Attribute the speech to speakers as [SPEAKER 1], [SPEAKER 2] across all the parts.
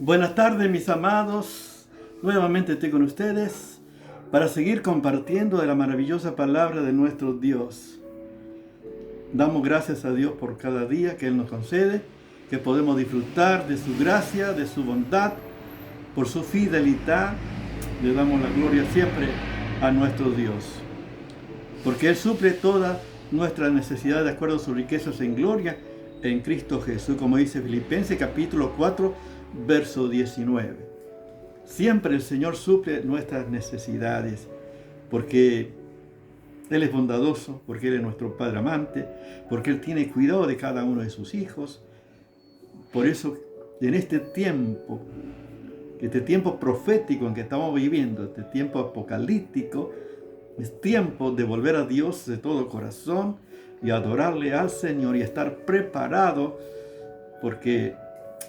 [SPEAKER 1] Buenas tardes, mis amados. Nuevamente estoy con ustedes para seguir compartiendo de la maravillosa palabra de nuestro Dios. Damos gracias a Dios por cada día que Él nos concede, que podemos disfrutar de su gracia, de su bondad, por su fidelidad. Le damos la gloria siempre a nuestro Dios, porque Él suple todas nuestras necesidades de acuerdo a sus riquezas en gloria en Cristo Jesús, como dice Filipenses capítulo 4, verso 19. Siempre el Señor suple nuestras necesidades, porque Él es bondadoso, porque Él es nuestro Padre amante, porque Él tiene cuidado de cada uno de sus hijos. Por eso, en este tiempo profético en que estamos viviendo, este tiempo apocalíptico, es tiempo de volver a Dios de todo corazón y adorarle al Señor y estar preparado, porque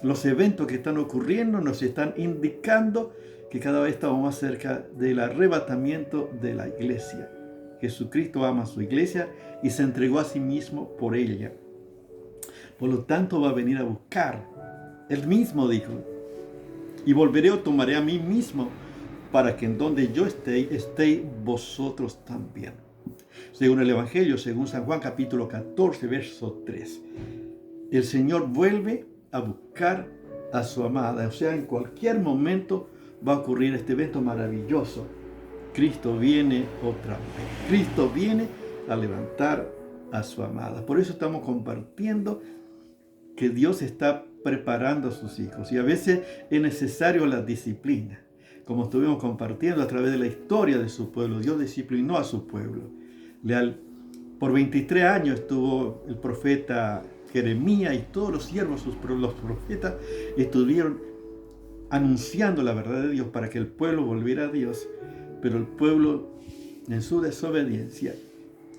[SPEAKER 1] los eventos que están ocurriendo nos están indicando que cada vez estamos más cerca del arrebatamiento de la iglesia. Jesucristo ama a su iglesia y se entregó a sí mismo por ella. Por lo tanto va a venir a buscar. Él mismo dijo: y volveré o tomaré a mí mismo, para que en donde yo estéis vosotros también. Según el Evangelio, según San Juan capítulo 14, verso 3. El Señor vuelve a buscar a su amada. O sea, en cualquier momento va a ocurrir este evento maravilloso. Cristo viene otra vez. Cristo viene a levantar a su amada. Por eso estamos compartiendo que Dios está preparando a sus hijos. Y a veces es necesario la disciplina. Como estuvimos compartiendo a través de la historia de su pueblo, Dios disciplinó a su pueblo. Por 23 años estuvo el profeta Jeremías y todos los siervos, los profetas, estuvieron anunciando la verdad de Dios para que el pueblo volviera a Dios. Pero el pueblo, en su desobediencia,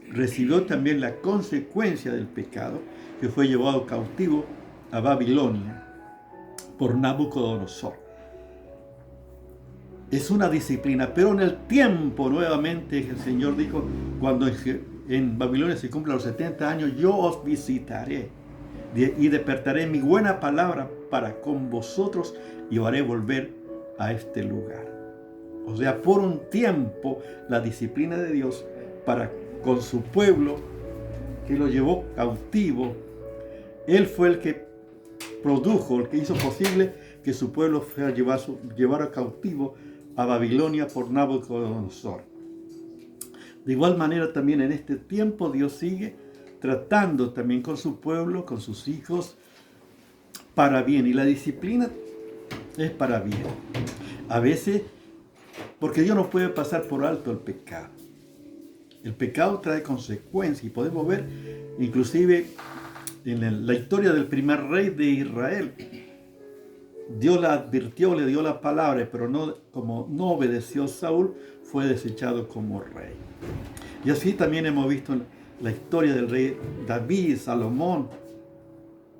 [SPEAKER 1] recibió también la consecuencia del pecado, que fue llevado cautivo a Babilonia por Nabucodonosor. Es una disciplina, pero en el tiempo nuevamente el Señor dijo: cuando en Babilonia se cumplan los 70 años, yo os visitaré y despertaré mi buena palabra para con vosotros y os haré volver a este lugar. O sea, por un tiempo la disciplina de Dios para con su pueblo, que lo llevó cautivo. Él fue el que produjo, el que hizo posible que su pueblo fuera llevara cautivo a Babilonia por Nabucodonosor. De igual manera, también en este tiempo Dios sigue tratando también con su pueblo, con sus hijos, para bien. Y la disciplina es para bien. A veces, porque Dios no puede pasar por alto el pecado. El pecado trae consecuencias, y podemos ver inclusive en la historia del primer rey de Israel. Dios la advirtió, le dio la palabra, pero como no obedeció Saúl, fue desechado como rey. Y así también hemos visto la historia del rey David, Salomón,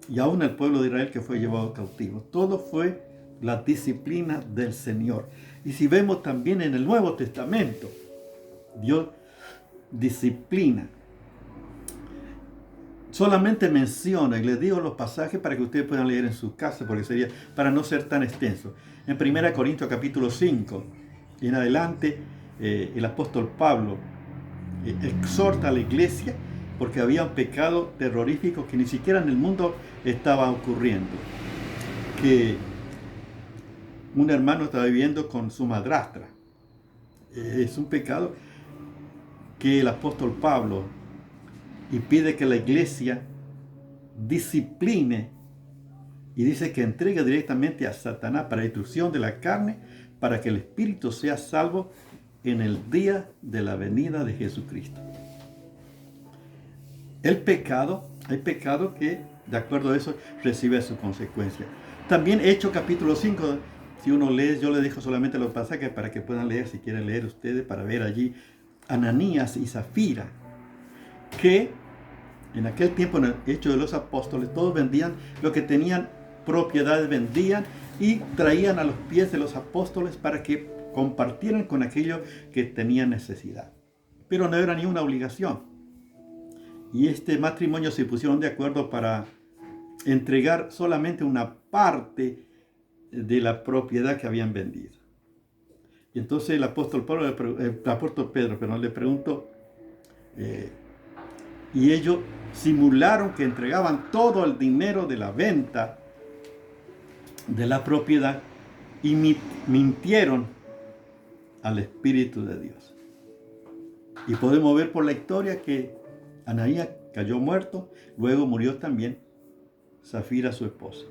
[SPEAKER 1] y aún el pueblo de Israel que fue llevado cautivo. Todo fue la disciplina del Señor. Y si vemos también en el Nuevo Testamento, Dios disciplina. Solamente menciona, y les digo los pasajes para que ustedes puedan leer en sus casas, porque sería para no ser tan extenso. En 1 Corintios capítulo 5, y en adelante, el apóstol Pablo exhorta a la iglesia porque había un pecado terrorífico que ni siquiera en el mundo estaba ocurriendo. Que un hermano estaba viviendo con su madrastra. Es un pecado que el apóstol Pablo y pide que la iglesia discipline, y dice que entregue directamente a Satanás para destrucción de la carne, para que el espíritu sea salvo en el día de la venida de Jesucristo. Hay pecado que, de acuerdo a eso, recibe su consecuencia. También Hechos capítulo 5, si uno lee, yo le dejo solamente los pasajes para que puedan leer, si quieren leer ustedes, para ver allí Ananías y Zafira, que en aquel tiempo, en el Hecho de los Apóstoles, todos vendían lo que tenían propiedades, vendían y traían a los pies de los apóstoles para que compartieran con aquellos que tenían necesidad. Pero no era ni una obligación. Y este matrimonio se pusieron de acuerdo para entregar solamente una parte de la propiedad que habían vendido. Y entonces el apóstol Pedro le preguntó, y ellos simularon que entregaban todo el dinero de la venta de la propiedad y mintieron al Espíritu de Dios. Y podemos ver por la historia que Ananías cayó muerto, luego murió también Zafira, su esposa.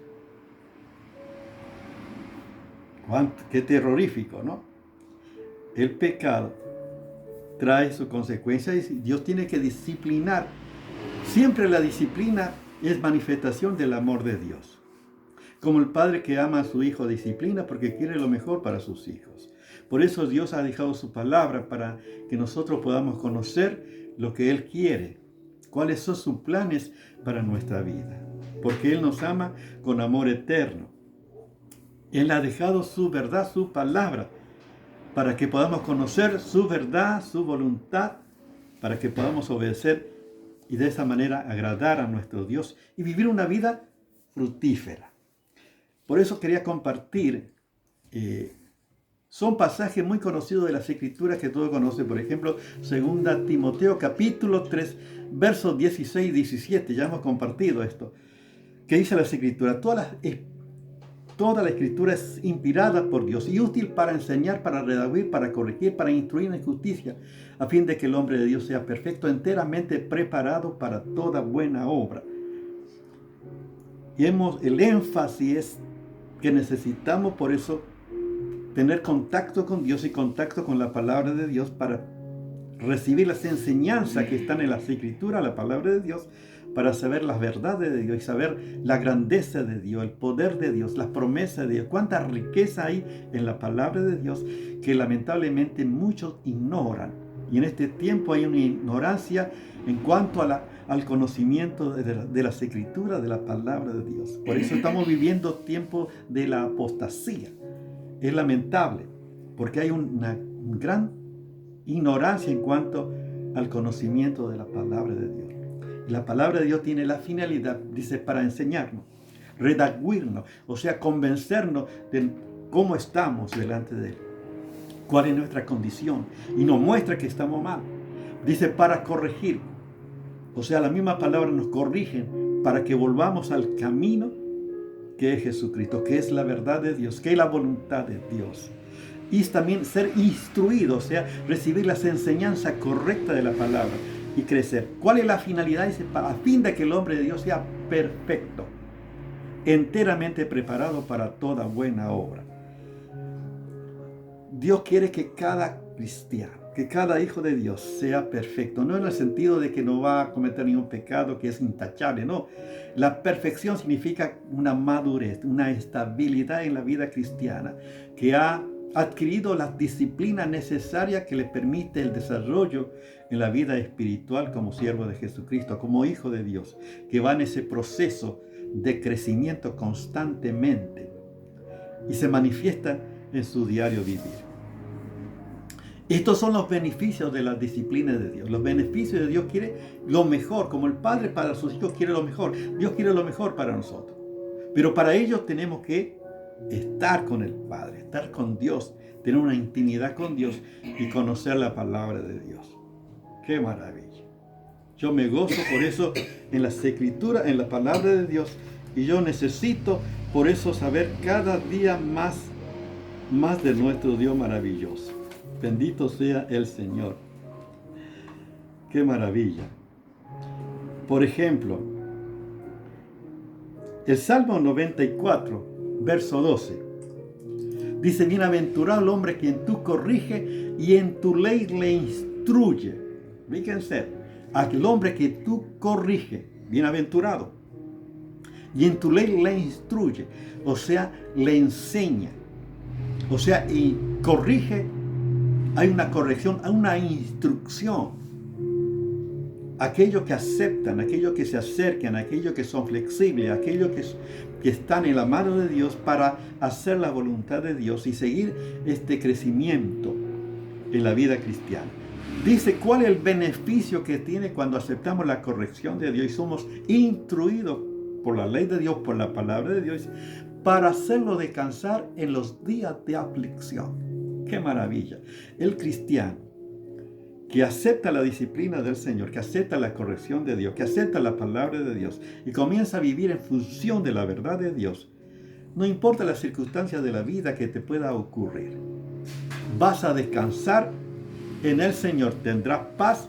[SPEAKER 1] Qué terrorífico, ¿no? El pecado trae sus consecuencias y Dios tiene que disciplinar. Siempre la disciplina es manifestación del amor de Dios. Como el padre que ama a su hijo disciplina porque quiere lo mejor para sus hijos. Por eso Dios ha dejado su palabra para que nosotros podamos conocer lo que Él quiere, cuáles son sus planes para nuestra vida. Porque Él nos ama con amor eterno. Él ha dejado su verdad, su palabra, para que podamos conocer su verdad, su voluntad, para que podamos obedecer y de esa manera agradar a nuestro Dios y vivir una vida fructífera. Por eso quería compartir, son pasajes muy conocidos de las Escrituras que todos conocen. Por ejemplo, 2 Timoteo capítulo 3, versos 16 y 17, ya hemos compartido esto. ¿Qué dice las Escrituras? Toda la Escritura es inspirada por Dios y útil para enseñar, para redarguir, para corregir, para instruir en justicia, a fin de que el hombre de Dios sea perfecto, enteramente preparado para toda buena obra. Y el énfasis es que necesitamos por eso tener contacto con Dios y contacto con la palabra de Dios para recibir las enseñanzas que están en las Escrituras, la palabra de Dios, para saber las verdades de Dios y saber la grandeza de Dios, el poder de Dios, las promesas de Dios. Cuánta riqueza hay en la palabra de Dios que lamentablemente muchos ignoran. Y en este tiempo hay una ignorancia en cuanto al conocimiento de las Escrituras, de la palabra de Dios. Por eso estamos viviendo tiempos de la apostasía. Es lamentable, porque hay una gran ignorancia en cuanto al conocimiento de la palabra de Dios. Y la palabra de Dios tiene la finalidad, dice, para enseñarnos, redarguirnos, o sea, convencernos de cómo estamos delante de Él, cuál es nuestra condición, y nos muestra que estamos mal. Dice, para corregir, o sea, la misma palabra nos corrige para que volvamos al camino que es Jesucristo, que es la verdad de Dios, que es la voluntad de Dios. Y también ser instruido, o sea, recibir las enseñanzas correctas de la palabra y crecer. ¿Cuál es la finalidad? Dice, a fin de que el hombre de Dios sea perfecto, enteramente preparado para toda buena obra. Dios quiere que cada cristiano, que cada hijo de Dios sea perfecto, no en el sentido de que no va a cometer ningún pecado que es intachable, no. La perfección significa una madurez, una estabilidad en la vida cristiana, que ha adquirido las disciplinas necesarias que le permite el desarrollo en la vida espiritual como siervo de Jesucristo, como hijo de Dios, que va en ese proceso de crecimiento constantemente y se manifiesta en su diario vivir. Estos son los beneficios de la disciplina de Dios. Los beneficios de Dios quiere lo mejor, como el Padre para sus hijos quiere lo mejor. Dios quiere lo mejor para nosotros. Pero para ello tenemos que estar con el Padre, estar con Dios, tener una intimidad con Dios y conocer la palabra de Dios. ¡Qué maravilla! Yo me gozo por eso en las Escrituras, en la palabra de Dios, y yo necesito por eso saber cada día más de nuestro Dios maravilloso. Bendito sea el Señor. ¡Qué maravilla! Por ejemplo, el Salmo 94, verso 12, dice, bienaventurado el hombre quien tú corrige y en tu ley le instruye. Fíjense, aquel hombre que tú corrige, bienaventurado. Y en tu ley le instruye, o sea, le enseña. O sea, y corrige, hay una corrección, hay una instrucción. Aquellos que aceptan, aquellos que se acercan, aquellos que son flexibles, aquellos que están en la mano de Dios para hacer la voluntad de Dios y seguir este crecimiento en la vida cristiana. Dice, ¿cuál es el beneficio que tiene cuando aceptamos la corrección de Dios y somos instruidos por la ley de Dios, por la palabra de Dios? para hacerlo descansar en los días de aflicción. ¡Qué maravilla! El cristiano que acepta la disciplina del Señor, que acepta la corrección de Dios, que acepta la palabra de Dios y comienza a vivir en función de la verdad de Dios, no importa las circunstancias de la vida que te pueda ocurrir, vas a descansar en el Señor, tendrás paz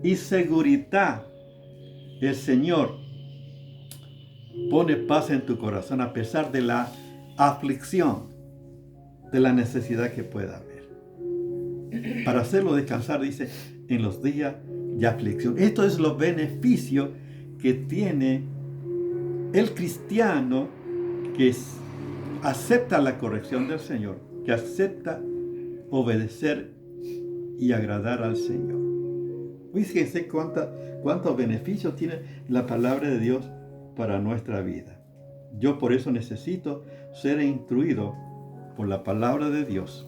[SPEAKER 1] y seguridad. El Señor pone paz en tu corazón a pesar de la aflicción, de la necesidad que pueda haber. Para hacerlo descansar, dice, en los días de aflicción. Esto es los beneficios que tiene el cristiano que acepta la corrección del Señor, que acepta obedecer y agradar al Señor. Fíjense cuántos beneficios tiene la palabra de Dios para nuestra vida. Yo por eso necesito ser instruido por la palabra de Dios.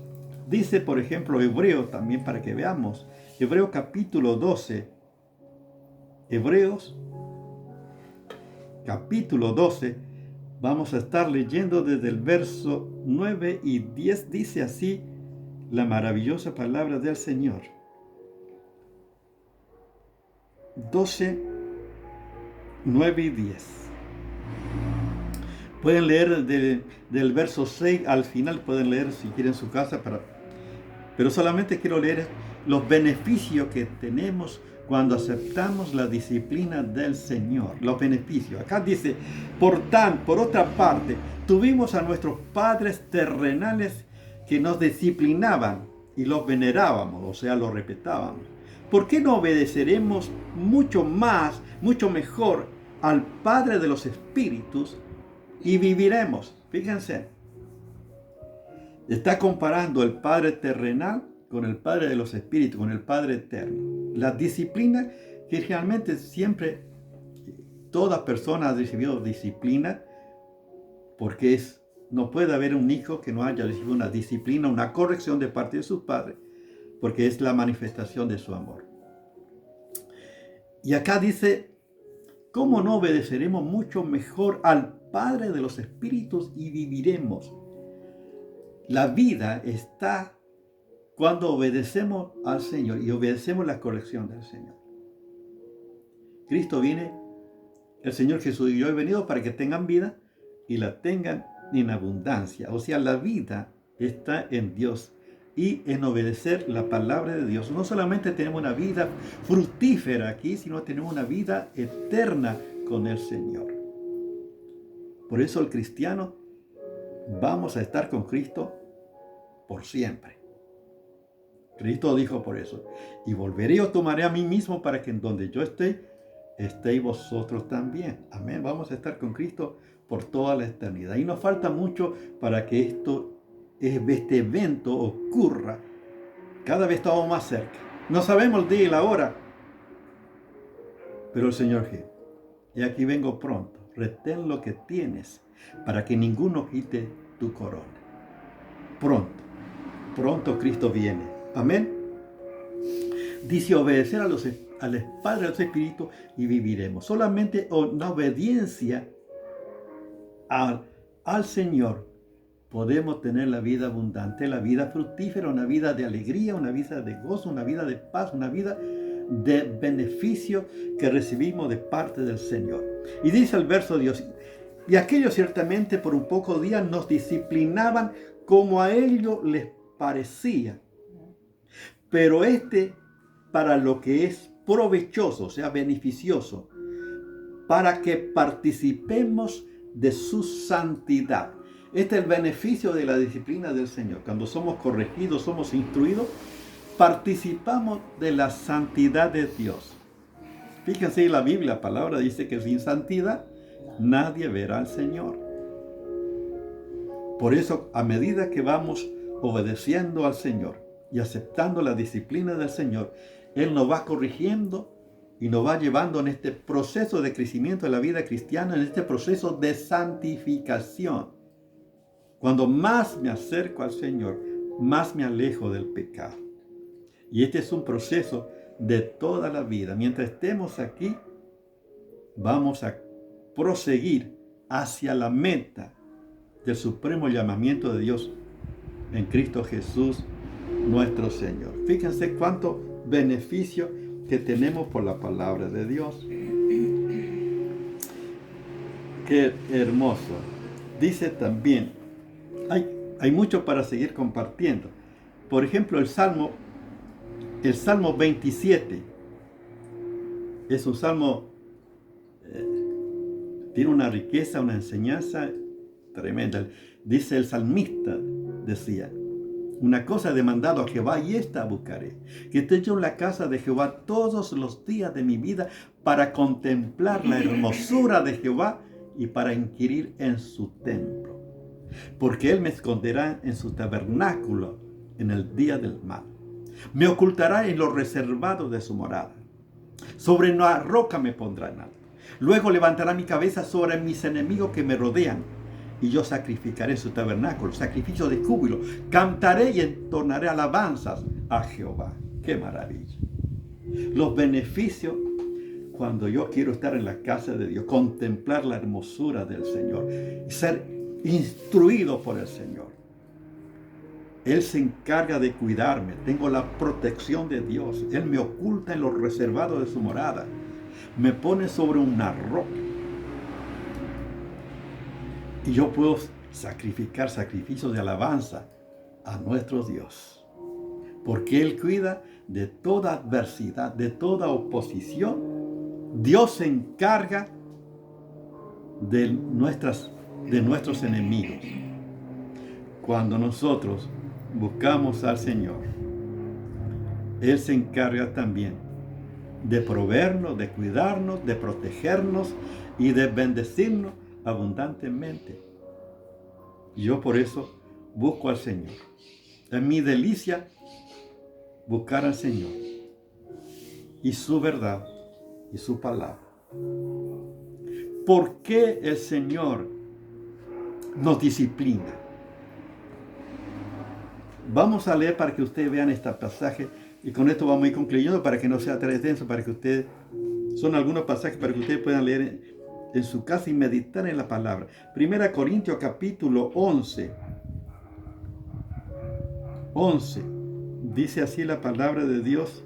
[SPEAKER 1] Dice, por ejemplo, Hebreo también para que veamos. Hebreo capítulo 12. Hebreos capítulo 12. Vamos a estar leyendo desde el verso 9 y 10. Dice así la maravillosa palabra del Señor. 12, 9 y 10. Pueden leer del verso 6 al final, pueden leer si quieren en su casa, pero solamente quiero leer los beneficios que tenemos cuando aceptamos la disciplina del Señor. Los beneficios. Acá dice, por otra parte, tuvimos a nuestros padres terrenales que nos disciplinaban y los venerábamos, o sea, los respetábamos. ¿Por qué no obedeceremos mucho más, mucho mejor al Padre de los Espíritus y viviremos? Fíjense, está comparando el Padre terrenal con el Padre de los Espíritus, con el Padre eterno. La disciplina, que realmente siempre toda persona ha recibido disciplina, porque no puede haber un hijo que no haya recibido una disciplina, una corrección de parte de su padre, porque es la manifestación de su amor. Y acá dice, ¿cómo no obedeceremos mucho mejor al Padre de los Espíritus y viviremos? La vida está cuando obedecemos al Señor y obedecemos la corrección del Señor. Cristo viene, el Señor Jesús y yo he venido para que tengan vida y la tengan en abundancia. O sea, la vida está en Dios y en obedecer la palabra de Dios. No solamente tenemos una vida fructífera aquí, sino tenemos una vida eterna con el Señor. Por eso el cristiano vamos a estar con Cristo por siempre. Cristo dijo por eso, y volveré y os tomaré a mí mismo para que en donde yo esté, estéis vosotros también. Amén. Vamos a estar con Cristo por toda la eternidad. Y nos falta mucho para que este evento ocurra. Cada vez estamos más cerca. No sabemos el día y la hora, pero el Señor dice, y aquí vengo pronto. Retén lo que tienes para que ninguno quite tu corona. Pronto Cristo viene. Amén. Dice obedecer al Padre de los Espíritus y viviremos. Solamente una obediencia al Señor podemos tener la vida abundante, la vida fructífera, una vida de alegría, una vida de gozo, una vida de paz, una vida de beneficio que recibimos de parte del Señor. Y dice el verso de Dios, y aquellos ciertamente por un poco día nos disciplinaban como a ellos les parecía, pero para lo que es provechoso, o sea, beneficioso, para que participemos de su santidad. Este es el beneficio de la disciplina del Señor. Cuando somos corregidos, somos instruidos, participamos de la santidad de Dios. Fíjense en la Biblia, la palabra dice que sin santidad nadie verá al Señor. Por eso, a medida que vamos obedeciendo al Señor y aceptando la disciplina del Señor, Él nos va corrigiendo y nos va llevando en este proceso de crecimiento de la vida cristiana, en este proceso de santificación. Cuando más me acerco al Señor, más me alejo del pecado. Y este es un proceso de toda la vida. Mientras estemos aquí, vamos a proseguir hacia la meta del supremo llamamiento de Dios en Cristo Jesús, nuestro Señor. Fíjense cuánto beneficio que tenemos por la palabra de Dios. Qué hermoso. Dice también, hay mucho para seguir compartiendo. Por ejemplo, el Salmo 27 es un salmo, tiene una riqueza, una enseñanza tremenda. Dice el salmista, decía, una cosa he demandado a Jehová y esta buscaré, que esté yo en la casa de Jehová todos los días de mi vida para contemplar la hermosura de Jehová y para inquirir en su templo. Porque Él me esconderá en su tabernáculo en el día del mal. Me ocultará en lo reservado de su morada. Sobre una roca me pondrá en alto. Luego levantará mi cabeza sobre mis enemigos que me rodean. Y yo sacrificaré en su tabernáculo, sacrificio de júbilo. Cantaré y entonaré alabanzas a Jehová. ¡Qué maravilla! Los beneficios cuando yo quiero estar en la casa de Dios, contemplar la hermosura del Señor y ser instruido por el Señor. Él se encarga de cuidarme. Tengo la protección de Dios. Él me oculta en lo reservado de su morada. Me pone sobre una roca. Y yo puedo sacrificar sacrificios de alabanza a nuestro Dios. Porque Él cuida de toda adversidad, de toda oposición. Dios se encarga de nuestros enemigos. Cuando nosotros buscamos al Señor, Él se encarga también de proveernos, de cuidarnos, de protegernos y de bendecirnos abundantemente. Yo por eso busco al Señor. Es mi delicia buscar al Señor y su verdad y su palabra. ¿Por qué el Señor nos disciplina? Vamos a leer para que ustedes vean este pasaje y con esto vamos a ir concluyendo para que no sea tan extenso, para que ustedes, son algunos pasajes para que ustedes puedan leer en su casa y meditar en la palabra. 1 Corintios capítulo 11. Dice así la palabra de Dios.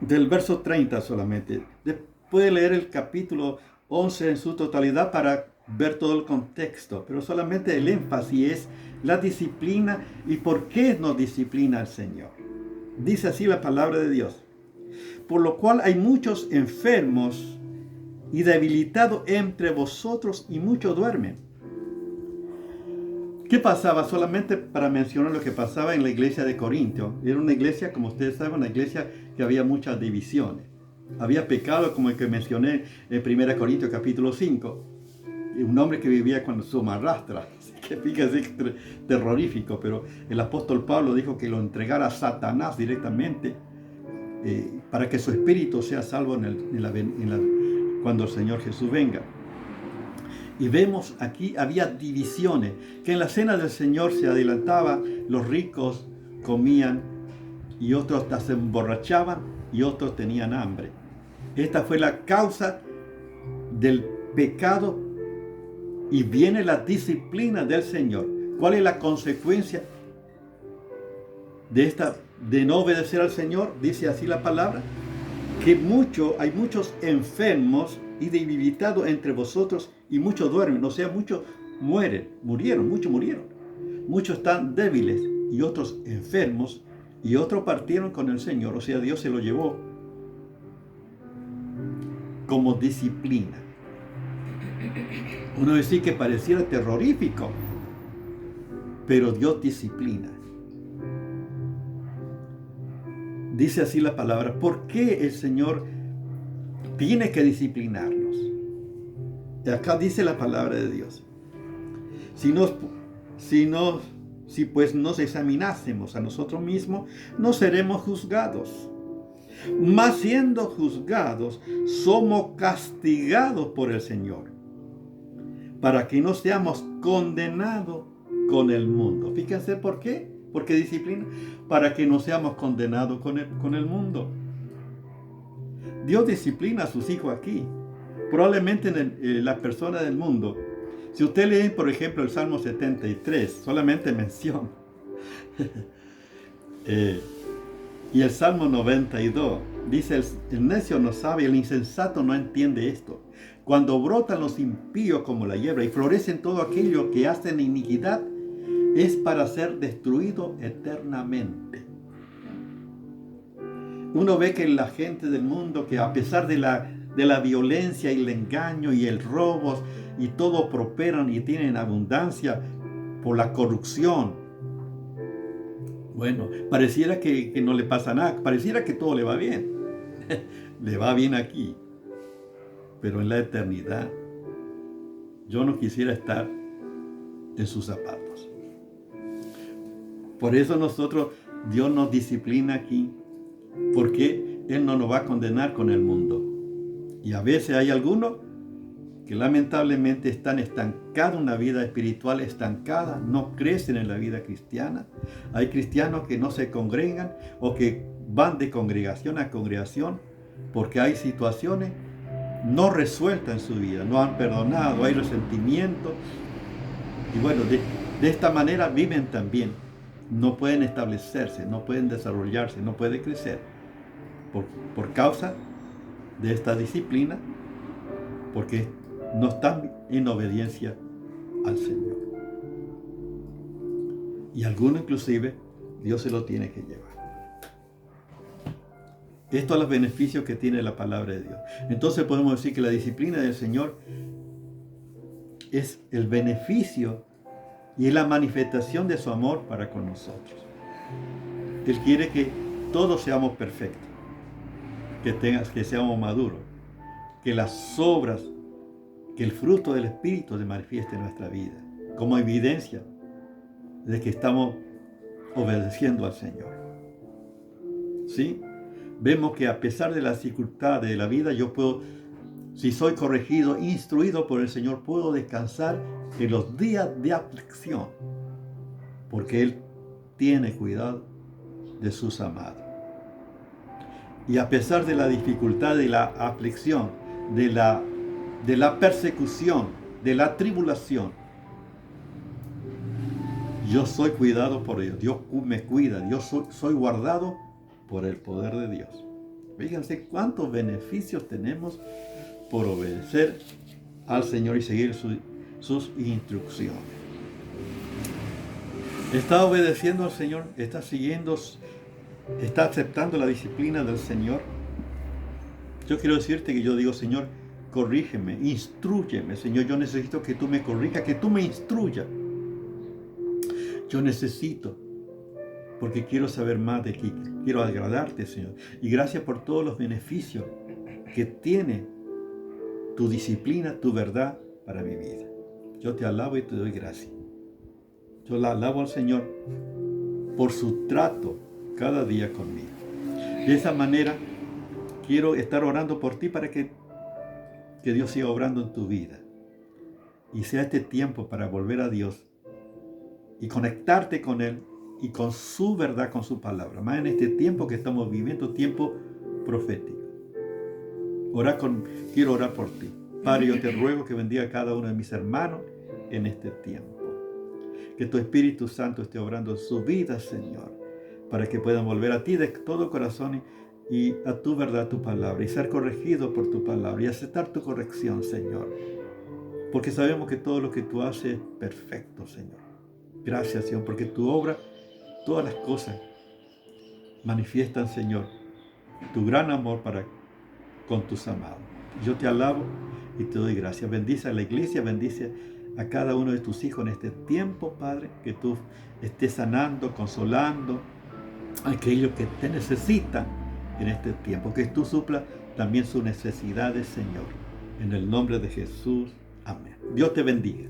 [SPEAKER 1] Del verso 30 solamente. Puede leer el capítulo 11 en su totalidad para ver todo el contexto, pero solamente el énfasis es la disciplina y por qué nos disciplina el Señor. Dice así la palabra de Dios. Por lo cual hay muchos enfermos y debilitados entre vosotros y muchos duermen. ¿Qué pasaba? Solamente para mencionar lo que pasaba en la iglesia de Corinto. Era una iglesia, como ustedes saben, una iglesia que había muchas divisiones. Había pecado, como el que mencioné en 1 Corintios capítulo 5. Un hombre que vivía con su madrastra. Que fíjense, terrorífico. Pero el apóstol Pablo dijo que lo entregara a Satanás directamente para que su espíritu sea salvo cuando el Señor Jesús venga. Y vemos aquí había divisiones, que en la cena del Señor se adelantaba, los ricos comían y otros hasta se emborrachaban y otros tenían hambre. Esta fue la causa del pecado y viene la disciplina del Señor. ¿Cuál es la consecuencia de no obedecer al Señor? Dice así la palabra, que hay muchos enfermos y debilitados entre vosotros y muchos duermen, o sea, muchos murieron. Muchos están débiles y otros enfermos y otros partieron con el Señor, o sea, Dios se lo llevó como disciplina. Uno decía que pareciera terrorífico, pero Dios disciplina. Dice así la palabra, ¿por qué el Señor tiene que disciplinarnos? Y acá dice la palabra de Dios. Si pues nos examinásemos a nosotros mismos, no seremos juzgados. Mas siendo juzgados, somos castigados por el Señor, para que no seamos condenados con el mundo. Fíjense por qué. ¿Por qué disciplina? Para que no seamos condenados con el mundo. Dios disciplina a sus hijos aquí. Probablemente las personas del mundo Si usted lee, por ejemplo, el Salmo 73, solamente mención, y el Salmo 92, dice, el necio no sabe, el insensato no entiende esto. Cuando brotan los impíos como la hierba y florecen todo aquello que hacen iniquidad, es para ser destruido eternamente. Uno ve que la gente del mundo, que a pesar de la violencia y el engaño y el robo y todo prosperan y tienen abundancia por la corrupción. Bueno, pareciera que no le pasa nada, pareciera que todo le va bien. Le va bien aquí, pero en la eternidad yo no quisiera estar en sus zapatos. Por eso Dios nos disciplina aquí, porque Él no nos va a condenar con el mundo. Y a veces hay algunos que lamentablemente están estancados en una vida espiritual estancada, no crecen en la vida cristiana. Hay cristianos que no se congregan o que van de congregación a congregación porque hay situaciones no resueltas en su vida, no han perdonado, hay resentimiento. Y bueno, de esta manera viven también. No pueden establecerse, no pueden desarrollarse, no pueden crecer por causa de esta disciplina, porque no están en obediencia al Señor. Y algunos inclusive Dios se lo tiene que llevar. Estos son los beneficios que tiene la palabra de Dios. Entonces podemos decir que la disciplina del Señor es el beneficio y es la manifestación de su amor para con nosotros. Él quiere que todos seamos perfectos, que seamos maduros, que las obras, que el fruto del Espíritu se manifieste en nuestra vida, como evidencia de que estamos obedeciendo al Señor. ¿Sí? Vemos que a pesar de las dificultades de la vida, yo puedo, si soy corregido, instruido por el Señor, puedo descansar en los días de aflicción, porque Él tiene cuidado de sus amados. Y a pesar de la dificultad, de la aflicción, de la persecución, de la tribulación, yo soy cuidado por Dios. Dios me cuida. Yo soy guardado por el poder de Dios. Fíjense cuántos beneficios tenemos por obedecer al Señor y seguir sus instrucciones. ¿Está obedeciendo al Señor? ¿Está aceptando la disciplina del Señor? Yo quiero decirte que yo digo, Señor, corrígeme, instrúyeme, Señor, yo necesito que tú me corrijas, que tú me instruyas. Yo necesito, porque quiero saber más de ti, quiero agradarte, Señor. Y gracias por todos los beneficios que tiene tu disciplina, tu verdad para mi vida. Yo te alabo y te doy gracias. Yo la alabo al Señor por su trato cada día conmigo. De esa manera, quiero estar orando por ti para que Dios siga obrando en tu vida. Y sea este tiempo para volver a Dios y conectarte con Él y con su verdad, con su palabra. Más en este tiempo que estamos viviendo, tiempo profético. Quiero orar por ti. Padre, yo te ruego que bendiga a cada uno de mis hermanos en este tiempo. Que tu Espíritu Santo esté obrando en su vida, Señor, para que puedan volver a ti de todo corazón y a tu verdad, tu palabra, y ser corregido por tu palabra y aceptar tu corrección, Señor. Porque sabemos que todo lo que tú haces es perfecto, Señor. Gracias, Señor, porque tu obra, todas las cosas manifiestan, Señor, tu gran amor para con tus amados. Yo te alabo y te doy gracias. Bendice a la iglesia, bendice a cada uno de tus hijos en este tiempo, Padre, que tú estés sanando, consolando a aquellos que te necesitan en este tiempo, que tú suplas también sus necesidades, Señor. En el nombre de Jesús, amén. Dios te bendiga.